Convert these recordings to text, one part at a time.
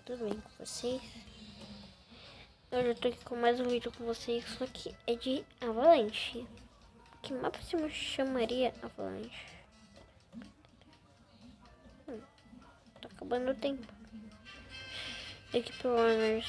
Tudo bem com vocês? Hoje eu tô aqui com mais um vídeo com vocês, só que é de Avalanche. Que mapa se chamaria Avalanche? Tá acabando o tempo. Equipe Runners.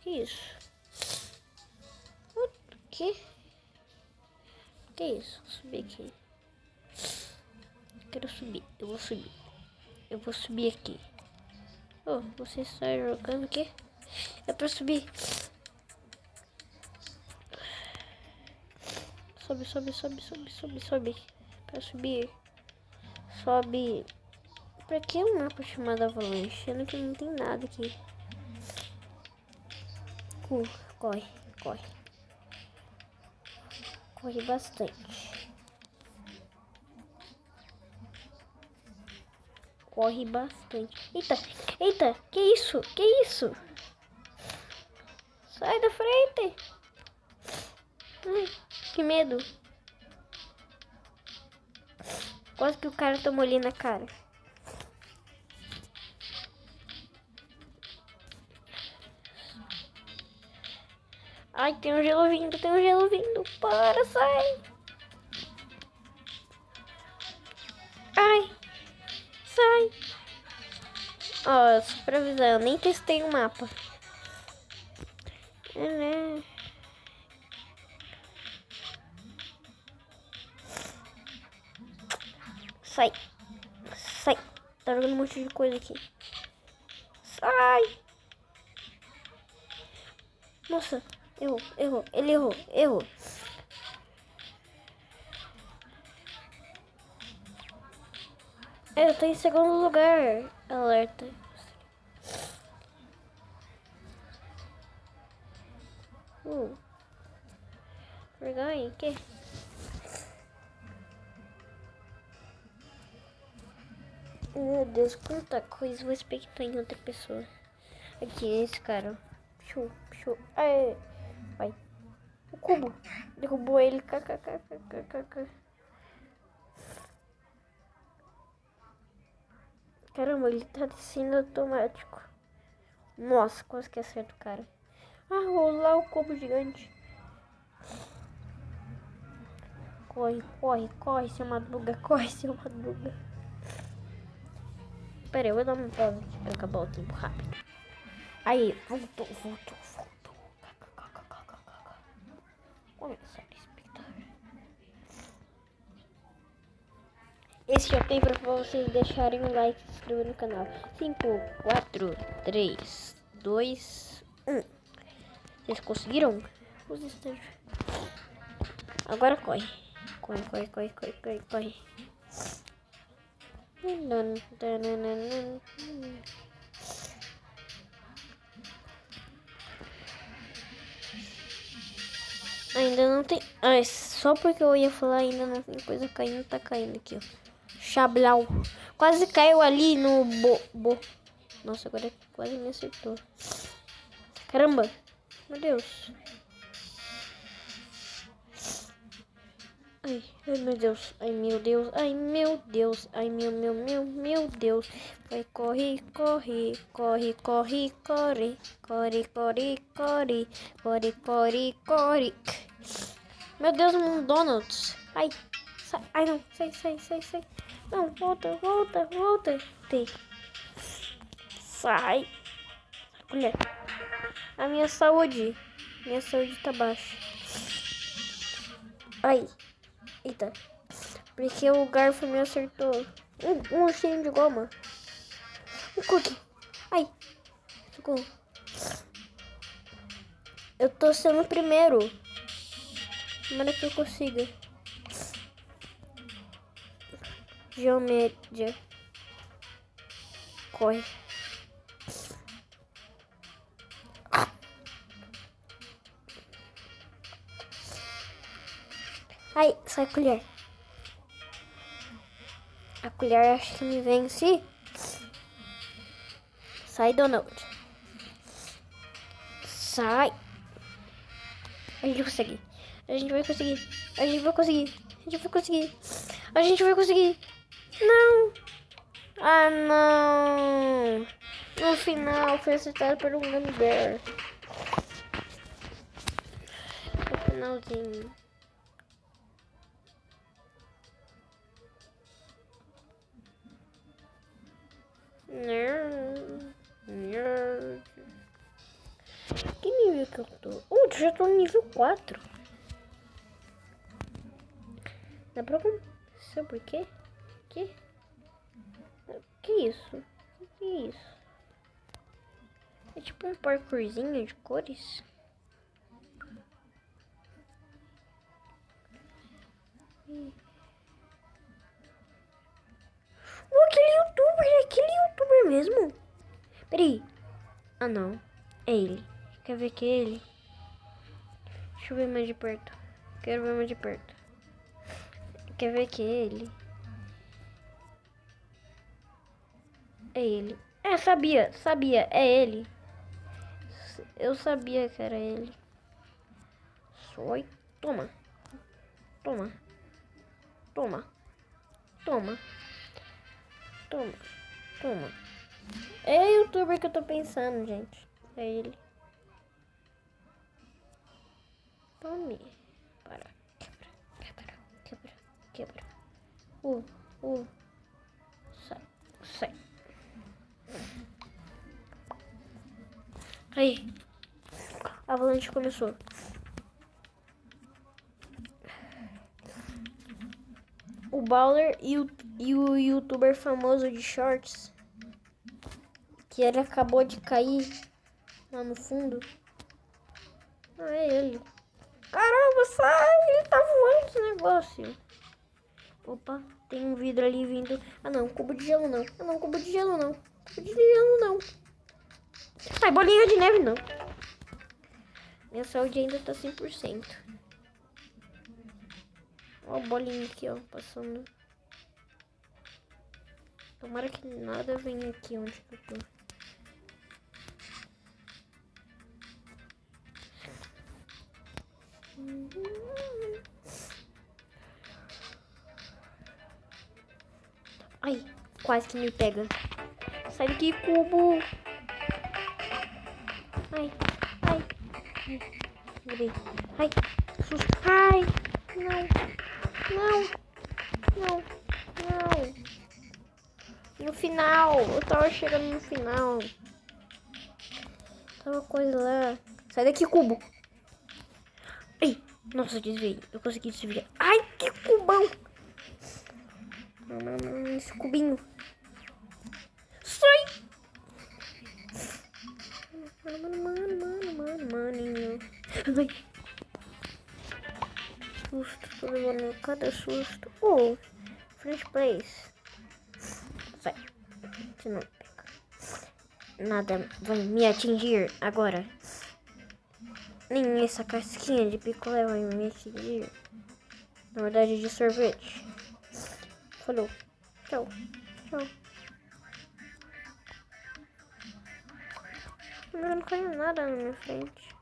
Que isso? O que? Que isso? Vou subir aqui. Quero subir. Eu vou subir. Eu vou subir aqui. Oh, você está jogando aqui? É pra subir. Sobe, sobe, sobe, sobe, sobe, sobe. Pra subir. Sobe. Pra que um mapa chamado Avalanche? Sendo que não tem nada aqui. Corre, corre. Corre bastante. Corre bastante. Eita, eita, que isso? Que isso? Sai da frente. Ai, que medo. Quase que o cara tomou ali na cara. Ai, tem um gelo vindo, tem um gelo vindo. Para, sai. Ai, sai. Ó, só pra avisar, eu nem testei o mapa. Sai. Sai. Tá jogando um monte de coisa aqui. Sai. Nossa, errou, errou. Ele errou, errou. Eu tô em segundo lugar. Alerta. Vergonha, que? Meu Deus, quanta coisa. Vou expectar em outra pessoa. Aqui, esse cara. Show, show. Aê. Vai. O cubo. Derrubou ele. KKKKKK. Caramba, ele tá descendo automático. Nossa, quase que acerta o cara. Ah, rolar o cubo gigante. Corre, corre, corre, seu Madruga. Corre, seu Madruga. Pera aí, eu vou dar uma pausa aqui pra acabar o tempo rápido. Aí, voltou. Começar a espectar. Esse é o tempo para vocês deixarem um like e se inscrever no canal. 5, 4, 3, 2, 1. Vocês conseguiram? Use estágio. Agora corre. Corre. Ainda não tem... Ah, só porque eu ia falar ainda não tem coisa caindo, tá caindo aqui, ó. Chablau. Quase caiu ali no Nossa, agora quase me acertou. Caramba. Meu Deus. Ai, meu Deus. Ai, meu Deus. Ai, meu Deus. Ai, meu Deus. Vai, corre. Meu Deus, um Donuts. Ai, sai. Ai, não. Sai. Não, volta. Tem. Sai. Colher. A minha saúde tá baixa. Ai. Eita. Porque o garfo me acertou. Um ursinho de goma. Um cookie. Ai. Socorro. Eu tô sendo o primeiro. Tomara que eu consiga. Geomédia. Corre. Ai, sai colher. A colher acho que me vence. Sai, Donald. Sai. A gente vai conseguir. A gente vai conseguir. Não. Ah, não. No final foi acertado por um Gummy Bear. No finalzinho. Que nível que eu tô? Já tô no nível 4. Dá pra... Sabe por quê? Que isso? Que isso? É tipo um parkourzinho de cores. Aquele youtuber mesmo? Peraí. Ah, não. É ele. Quer ver que é ele? Deixa eu ver mais de perto. Quero ver mais de perto. Quer ver que é ele? É ele. É, sabia. É ele. Eu sabia que era ele. Foi. Toma. É o youtuber que eu tô pensando, gente. É ele. Tome. Para. Quebra. Sai. Aí. A avalanche começou. O Bowler e o youtuber famoso de shorts, que ele acabou de cair lá no fundo. Ah, é ele. Caramba, sai! Ele tá voando esse negócio. Opa, tem um vidro ali vindo. Ah não, cubo de gelo não. Cubo de gelo não. Ai, bolinha de neve não. Minha saúde ainda tá 100%. Ó a bolinha aqui, ó, passando. Tomara que nada venha aqui onde que eu tô. Ai, quase que me pega. Sai daqui, cubo. Ai. Virei. Ai, susto. Ai, não. No final, eu tava chegando no final. Tava coisa lá. Sai daqui, cubo. Ai, nossa, desviei. Eu consegui desviar. Ai, que cubão. Não, esse cubinho. Sai. Maninho. Ai. Susto, tô levando cada susto. Oh, French place. Sai. Você não pega. Nada vai me atingir agora. Nem essa casquinha de picolé vai me atingir. Na verdade, de sorvete. Falou. Tchau. Não caiu nada na minha frente.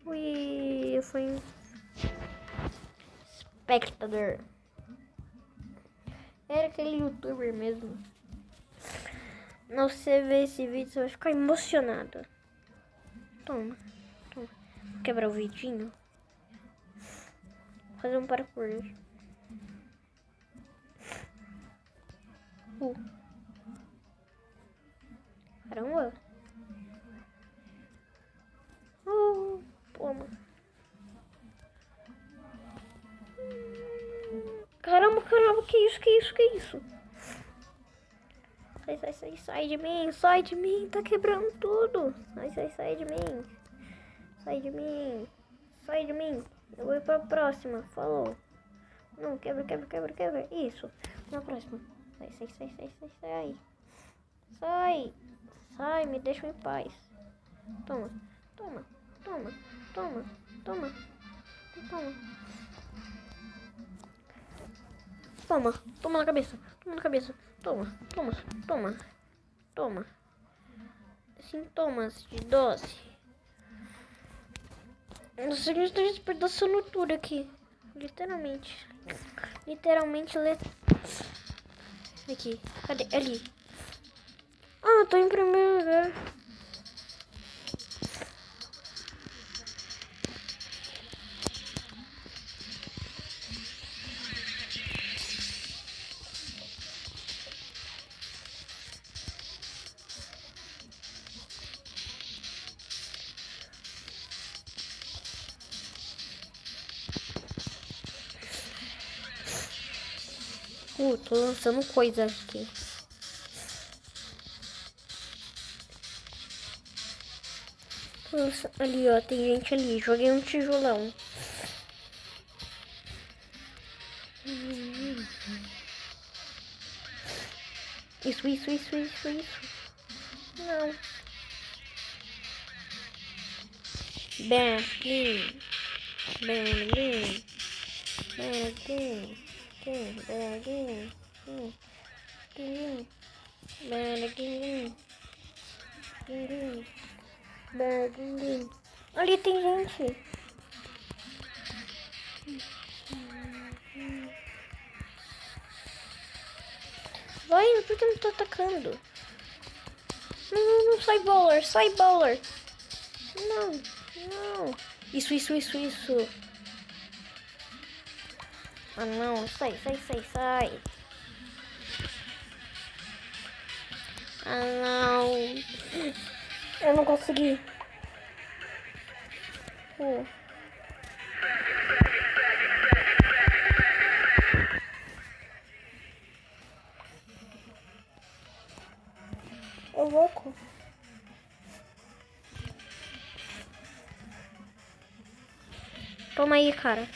Ui, eu fui um espectador. Era aquele youtuber mesmo. Não, você ver esse vídeo, você vai ficar emocionado. Toma. Vou quebrar o vidinho. Vou fazer um parkour. Caramba. Toma. Caramba, que isso? Sai de mim, tá quebrando tudo. Sai de mim. Eu vou ir pra próxima, falou. Não, quebra. Isso, na próxima. Sai, me deixa em paz. Toma. Toma na cabeça. Toma. Sintomas de dose. Nossa, a gente tá despedaçando tudo aqui. Literalmente. Literalmente letra. Aqui. Cadê? Ali. Ah, eu tô em primeiro lugar. Tô lançando coisa aqui. Ali, ó, tem gente ali. Joguei um tijolão. Isso. Não. Bem, bem. Ali tem gente. Vai, por que não tá atacando? Não, sai bowler. Não. Isso. Ah, não, sai. Ah, não. Eu não consegui. Ô, louco. Toma aí, cara.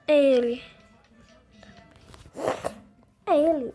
É ele. É ele.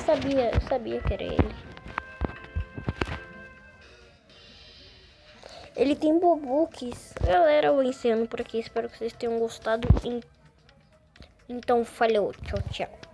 eu sabia que era ele. Ele tem bobuques. Galera, eu vou encerrando por aqui. Espero que vocês tenham gostado. Então, falou. Tchau, tchau.